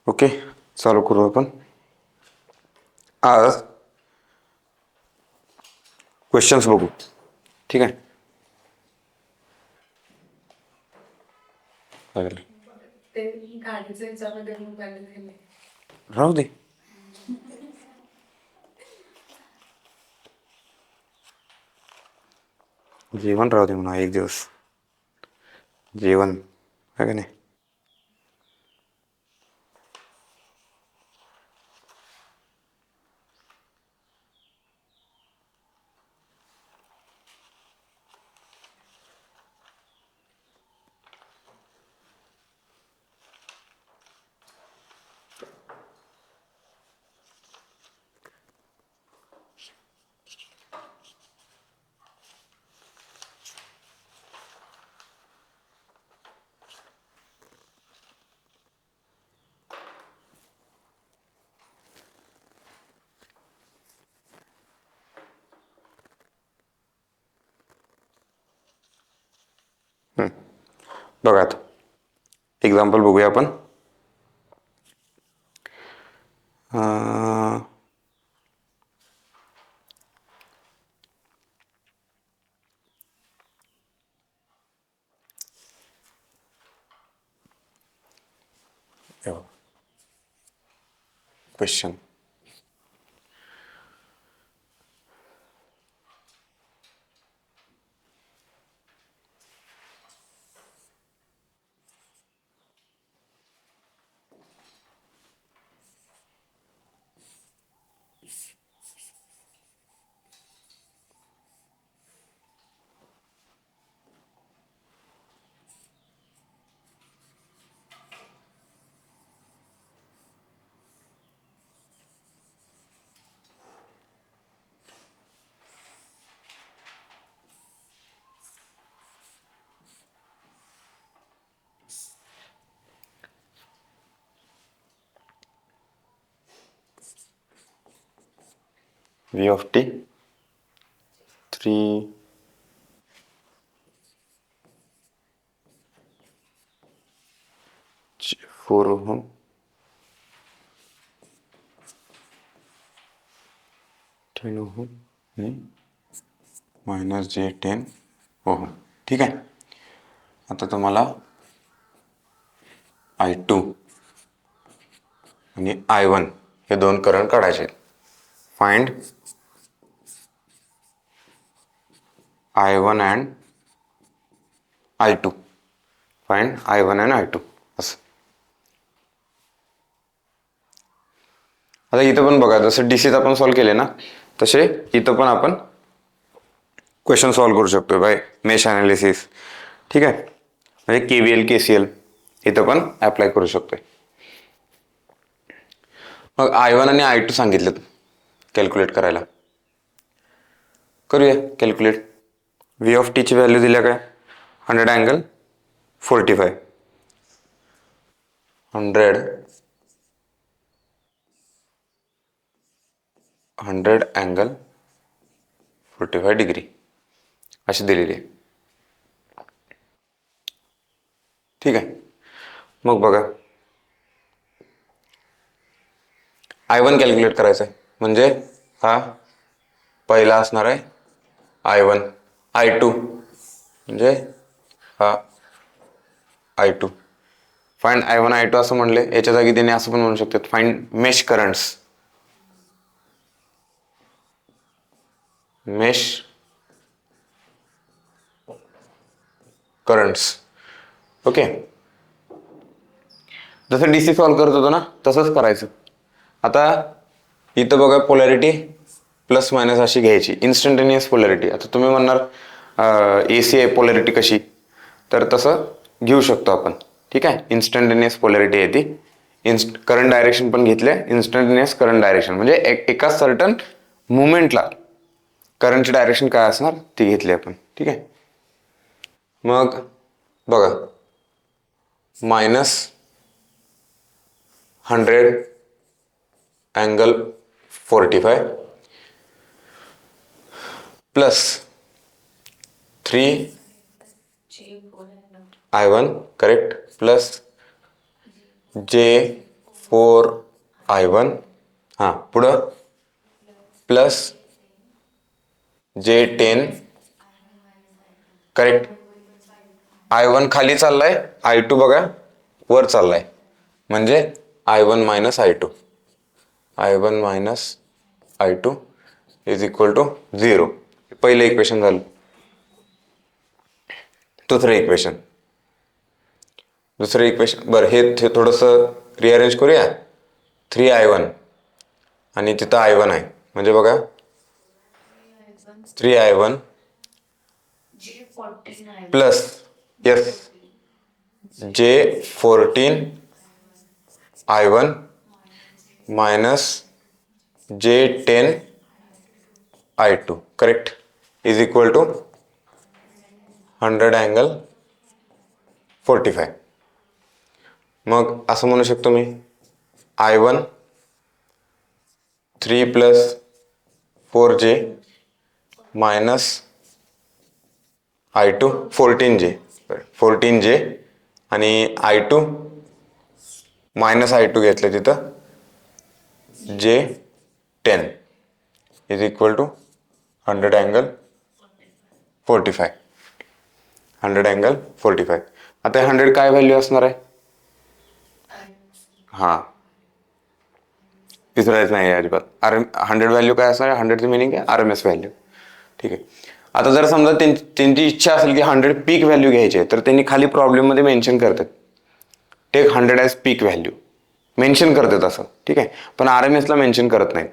Okay, चालू करू आपण. आज क्वेश्चन्स बघू. ठीक आहे. राहू दे. जेवण राहू दे म्हणा एक दिवस. जेवण आहे का नाही. बघा आता एक्झाम्पल बघूया आपण. Question. V of t 3 4 ohm -10 ohm आणि -j10 ohm. ठीक आहे. आता तुम्हाला I2 आणि I1 हे दोन करंट काढायचे आहेत. Find I1 and I2. Find I1 and I2 असं. आता इथं पण बघा, जसं डीसीत आपण सॉल्व्ह केले ना, तसे इथं पण आपण क्वेश्चन सॉल्व्ह करू शकतो बाय मेश ॲनालिसिस. ठीक आहे. म्हणजे KVL KCL इथं पण ॲप्लाय करू शकतोय. मग I1 आणि I2 सांगितलं कॅल्क्युलेट करायला. करूया कॅल्क्युलेट. V of t ची व्हॅल्यू दिल्या काय, 100 अँगल 45. 100 अँगल 45 डिग्री अशी दिलेली आहे. ठीक आहे. मग बघा, I1 कॅल्क्युलेट करायचं आहे. म्हणजे हा पहिला असणार आहे I1. I2 म्हणजे हा I2. फाइंड I1 I2 असं म्हणले, याच्या जागी त्याने असं पण म्हणू शकतात, find mesh currents. Mesh currents. Okay. जसं डीसी सॉल्व्ह करत होतो ना, तसंच करायचं. आता इथं बघा, पोलॅरिटी प्लस मायनस अशी घ्यायची, इन्स्टंटेनियस पोलॅरिटी. आता तुम्ही म्हणणार AC आहे पोलॅरिटी कशी, तर तसं घेऊ शकतो आपण. ठीक आहे. इन्स्टंटेनियस पोलॅरिटी आहे ती. करंट डायरेक्शन पण घेतले, इन्स्टंटेनियस करंट डायरेक्शन म्हणजे एका सर्टन मुवमेंटला करंटची डायरेक्शन काय असणार ती घेतली आपण. ठीक आहे. मग बघा, -100 angle 45 plus 3 I1 correct plus J4 4i1 हां पुढं प्लस J10 करेक्ट. i1 खाली चाललाय, i2 बघा वर चाललाय, म्हणजे i1 minus i2 is equal to 0. पहिलं इक्वेशन झालं. दुसरं इक्वेशन बरं हे थोडंसं रिअरेंज करूया. 3i1 आणि तिथं i1 आहे, म्हणजे बघा 3i1 plus J14i1 minus J10i2 correct is equal to 100 angle 45. मग असं म्हणू शकतो मी i1 3 plus 4j minus i2 14j आणि i2 मायनस i2 घेतलं तिथं J10 is equal to 100 angle 45. 100 angle 45. आता 100 काय व्हॅल्यू असणार आहे? हां विसरायचं नाही अजिबात. 100 व्हॅल्यू काय असणार आहे? 100ची मिनिंग आहे RMS व्हॅल्यू. ठीक आहे. आता जर समजा त्यांची इच्छा असेल की 100 पीक व्हॅल्यू घ्यायची आहे, तर त्यांनी खाली प्रॉब्लेममध्ये मेन्शन करतात टेक 100 ॲज पीक व्हॅल्यू मेन्शन करतात असं. ठीक आहे, पण RMSला मेन्शन करत नाही.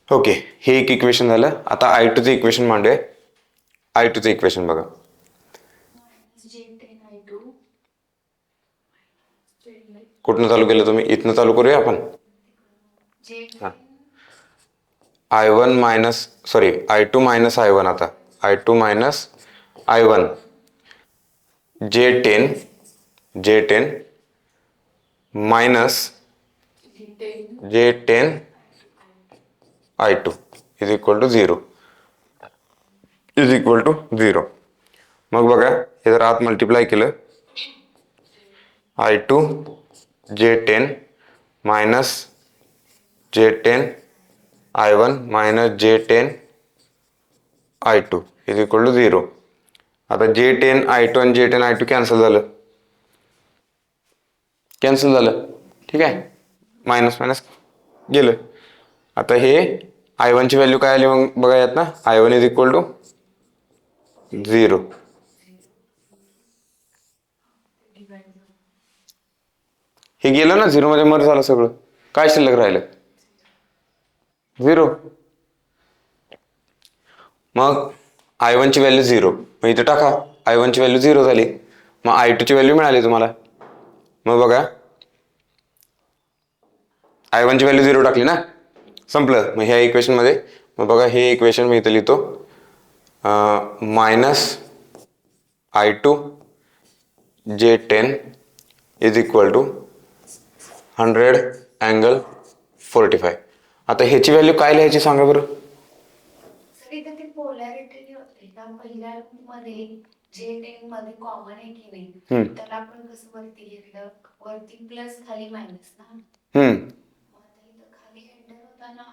ओके, हे एक इक्वेशन झालं. आता i2चं इक्वेशन मांडूया. i2चं इक्वेशन बघा. कुठनं चालू केलं तुम्ही? इथनं चालू करूया आपण. हां i1 minus i2 minus i1. आता i2 minus i1 J10 minus J10 i2 is equal to 0. मग बघा हे जर आत मल्टिप्लाय केलं i2 J10 minus J10 i1 minus J10 i2 is equal to 0. आता J10 i2 आणि J10 i2 कॅन्सल झालं. ठीक आहे, मायनस गेलं. आता हे i1 ची व्हॅल्यू काय आली मग बघा यात ना, i1 इज इक्वल टू 0. हे गेलं ना 0 मध्ये मर झालं सगळं. काय शिल्लक राहिलं? 0. मग i1 ची व्हॅल्यू 0, मग इथे टाका i1 ची व्हॅल्यू 0 झाली. मग i2 ची व्हॅल्यू मिळाली तुम्हाला. मग बघा i1 ची व्हॅल्यू 0 टाकली ना, संपलं. मग ह्या इक्वेशन मध्ये मग बघा हे इक्वेशन मी इथं लिहितो minus i2 J10 is equal to 100 angle 45. आता ह्याची व्हॅल्यू काय लिहायची सांगा बरं. पोलॅरिटी होते त्या पहिल्या मध्ये J10 मध्ये कॉमन आहे की नाही, त्याला आपण कसं वरती घेतलं, वरती प्लस खाली मायनस ना. खाली एंटर होताना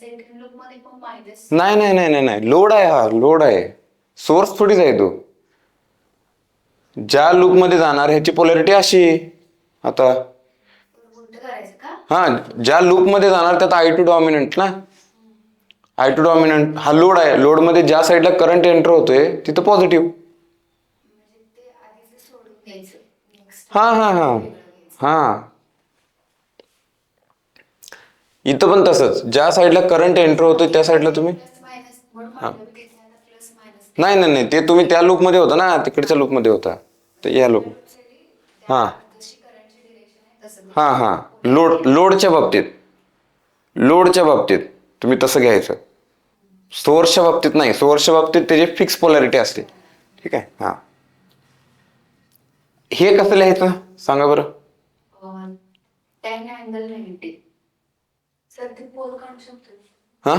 सेकंड लूप मध्ये पण मायनस. नाही, लोड आहे. सोर्स थोडीच आहे तो. ज्या लूप मध्ये जाणार ह्याची पोलॅरिटी अशी. आता ज्या लूप मध्ये जाणार त्यात i2 डॉमिनंट ना. i2 डॉमिनंट हा लोड आहे. लोड मध्ये ज्या साईडला करंट एंटर होतोय तिथं पॉझिटिव्ह. हा इथं पण तसंच, ज्या साईडला करंट एंटर होतोय त्या साईडला तुम्ही नाही ते तुम्ही त्या लूप मध्ये होता ना, तिकडच्या लूप मध्ये होता. तर या लूप हा लोडच्या बाबतीत तुम्ही तसं घ्यायचं. सोर्सच्या बाबतीत नाही. सोर्सच्या बाबतीत त्याची फिक्स पोलॅरिटी असते. ठीक आहे. हा हे कसं लिहायचं सांगा बरं. हा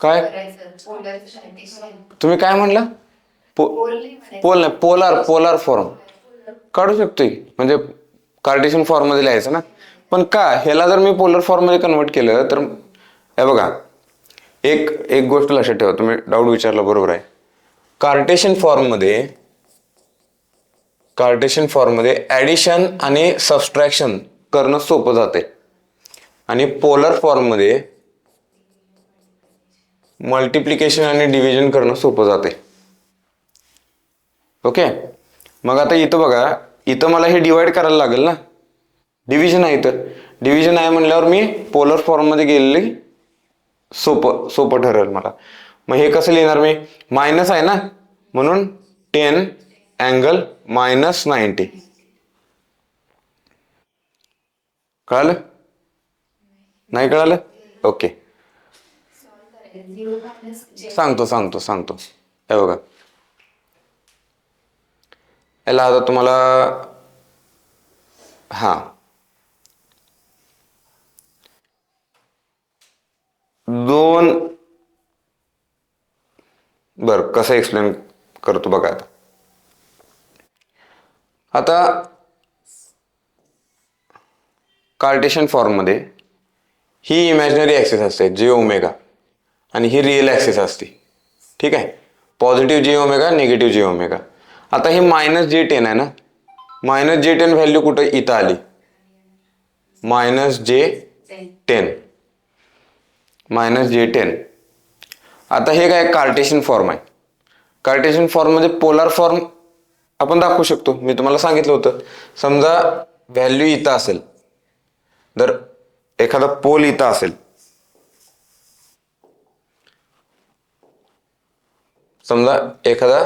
काय तुम्ही काय म्हणला? पोल नाही, पोलार फॉर्म काढू शकतोय, म्हणजे कार्टेशियन फॉर्म मध्ये लिहायचं ना. पण का ह्याला जर मी पोलर फॉर्म मध्ये कन्वर्ट केलं तर हे बघा, एक एक गोष्ट लक्षात ठेवा, तुम्ही डाऊट विचारला बरोबर आहे. कार्टेशियन फॉर्म मध्ये ऍडिशन आणि सबस्ट्रॅक्शन करणं सोपं जाते, आणि पोलर फॉर्म मध्ये मल्टिप्लिकेशन आणि डिव्हिजन करणं सोपं जाते. ओके, मग आता इथं बघा, इथं मला हे डिवाइड करायला लागेल ना, डिव्हिजन आहे. इथं डिव्हिजन आहे म्हणल्यावर मी पोलर फॉर्म मध्ये गेलेली सोपं ठरेल मला. मग हे कसं लिहिणार मी, मायनस आहे ना, म्हणून 10 अँगल -90. कळालं? नाही कळालं? ओके, सांगतो. हे बघा, याला आता तुम्हाला कसं एक्सप्लेन करतो बघा. आता कार्टेशियन फॉर्म मध्ये ही इमॅजिनरी ऍक्सिस असते जे ओमेगा, आणि ही रिअल ऍक्सिस असते. ठीक आहे, पॉझिटिव्ह जे ओमेगा, निगेटिव्ह जे ओमेगा. आता हे -J10 आहे ना, -J10 व्हॅल्यू कुठं इथं आली, -J10. आता हे काय कार्टेशियन फॉर्म आहे. कार्टेशियन फॉर्म मध्ये पोलार फॉर्म आपण दाखवू शकतो. मी तुम्हाला सांगितलं होतं, समजा व्हॅल्यू इथं असेल, जर एखादा पोल इथं असेल, समजा एखादा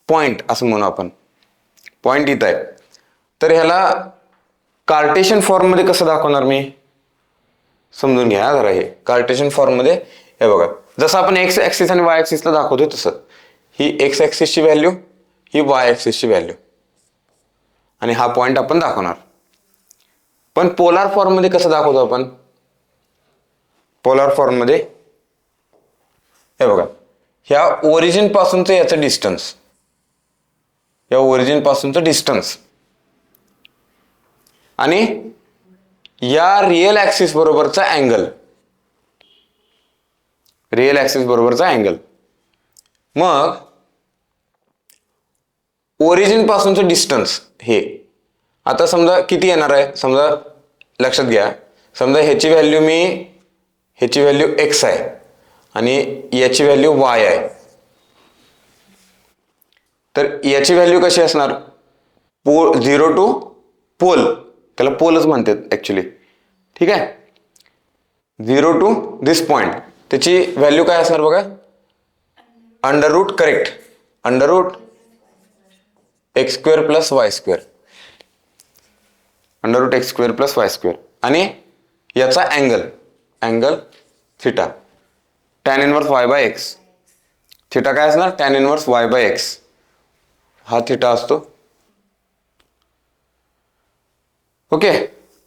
पॉइंट असं म्हणू आपण, पॉइंट इथं आहे, तर ह्याला कार्टेशियन फॉर्म मध्ये कसं दाखवणार मी, समजून घ्या जरा. हे कार्टेशियन फॉर्म मध्ये हे बघा, जसं आपण एक्स ऍक्सिस आणि वाय ऍक्सिसला दाखवतोय तसं, ही एक्स ऍक्सिसची व्हॅल्यू, ही वाय ऍक्सिसची व्हॅल्यू, आणि हा पॉइंट आपण दाखवणार. पण पोलार फॉर्म मध्ये कसं दाखवतो आपण, पोलार फॉर्म मध्ये हे बघा, ह्या ओरिजिन पासूनचं याचं डिस्टन्स, या ओरिजिन पासूनचं डिस्टन्स, आणि या रिअल ऍक्सिस बरोबरचा अँगल, मग ओरिजिन पासूनचं डिस्टन्स हे आता समजा किती येणार आहे, समजा लक्षात घ्या, समजा ह्याची व्हॅल्यू एक्स आहे आणि याची व्हॅल्यू वाय आहे. तर याची व्हॅल्यू कशी असणार, 0 टू पोल, त्याला पोलच म्हणतात ऍक्च्युली. ठीक आहे, 0 टू दिस पॉइंट, त्याची व्हॅल्यू काय असणार बघा, under route x² + y², √x² + y², आणि याचा angle theta, tan 1 y/x. Theta काय असणार, tan 1 y/x, हा थिटा असतो. ओके,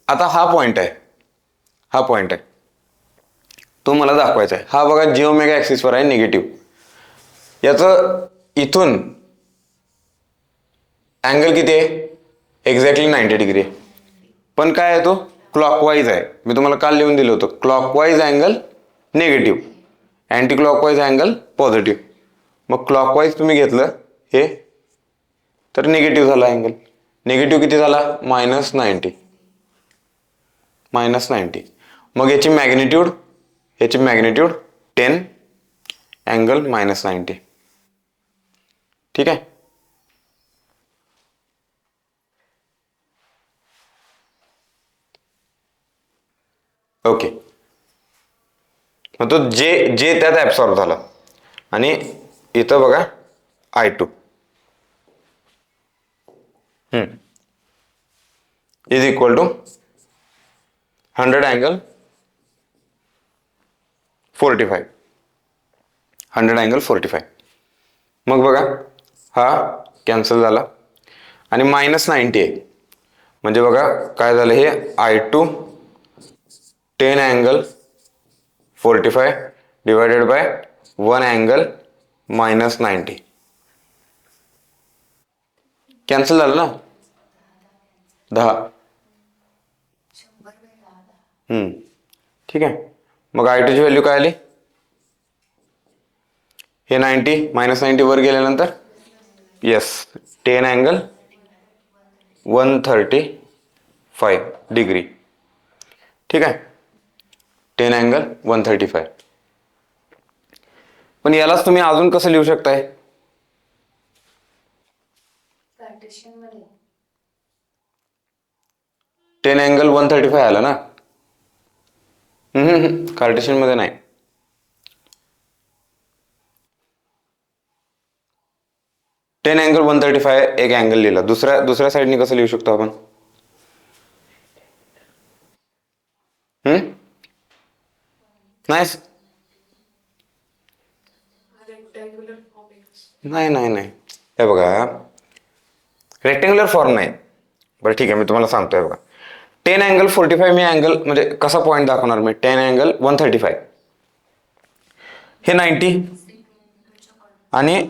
आता हा पॉइंट आहे, तो मला दाखवायचा आहे. हा बघा जी ओमेगा ऍक्सिस वर आहे निगेटिव्ह, याचं इथून अँगल किती आहे, एक्झॅक्टली 90 डिग्री आहे. पण काय आहे, तो क्लॉकवाईज आहे. मी तुम्हाला काल लिहून दिलं होतं, clockwise angle negative, anti clockwise angle positive. मग क्लॉकवाईज तुम्ही घेतलं हे, तर निगेटिव्ह झाला अँगल. निगेटिव्ह किती झाला, -90. मग याची मॅग्निट्यूड 10 अँगल -90. ठीक आहे, ओके. मग तो जे त्यात ऍब्सॉर्ब झाला, आणि इथं बघा I2 is equal to 100 angle 45. 100 angle 45. मग बघा हा कॅन्सल झाला, आणि -90 आहे, म्हणजे बघा काय झालं, हे I2 10 angle 45 divided by 1 angle -90. Cancel झालं ना 10. 100 ठीक आहे. मग I2 ची व्हॅल्यू काय आली? हे 90 -90 वर गेल्यानंतर येस 10 अँगल 135 डिग्री. ठीक आहे. 10 अँगल 135. पण यालाच तुम्ही अजून कसं लिहू शकताय? कार्टेशियन मध्ये 10 अँगल 135 आलं ना. कार्टेशियन मध्ये नाही. टेन अँगल 135 एक अँगल लिहिला. दुसऱ्या साईडने कसं लिहू शकतो आपण? नाही नाही नाही नाही हे बघा रेक्टेंग्युलर फॉर्म नाही. बरं ठीक आहे, मी तुम्हाला सांगतोय बघा. 10 अँगल 45 मी अँगल म्हणजे कसा पॉईंट दाखवणार मी? 10 अँगल 135 हे 90 आणि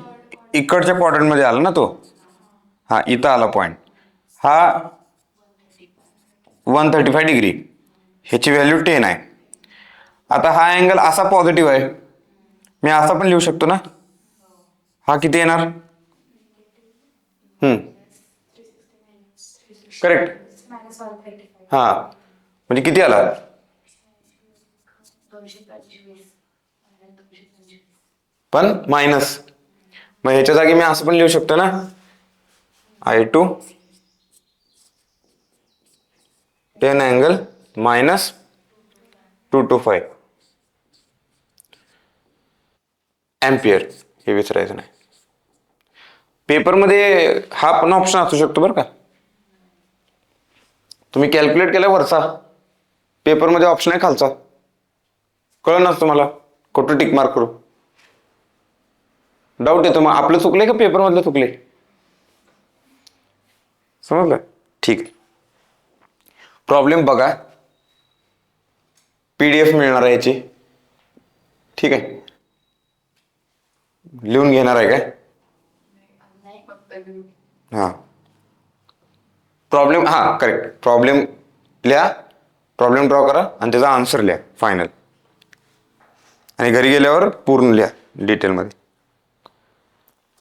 इकडच्या क्वाड्रंटमध्ये आला ना तो. हा इथं आला पॉईंट. हा 135 डिग्री. ह्याची व्हॅल्यू 10 आहे. आता हा अँगल असा पॉझिटिव्ह आहे, मी असा पण लिहू शकतो ना. हा किती येणार? करेक्ट. हा म्हणजे किती आला? 225 पण मायनस. मग ह्याच्या जागी मी असं पण लिहू शकतो ना. I2 10 angle -225 ampere. हे विचारायचं नाही. पेपरमध्ये हा पण ऑप्शन असू शकतो बरं का. तुम्ही कॅल्क्युलेट केला वरचा, पेपरमध्ये ऑप्शन आहे खालचा. कळलं तुम्हाला कुठं टिक मार्क करू? डाऊट येतो. मग आपलं चुकलंय का पेपरमधलं चुकले? समजलं? ठीक आहे. प्रॉब्लेम बघा, PDF मिळणार आहे याची. ठीक आहे. लिहून घेणार आहे काय? हा प्रॉब्लेम, हा करेक्ट. प्रॉब्लेम लिहा, प्रॉब्लेम ड्रॉ करा आणि त्याचा आन्सर लिहा फायनल. आणि घरी गेल्यावर पूर्ण लिहा डिटेलमध्ये.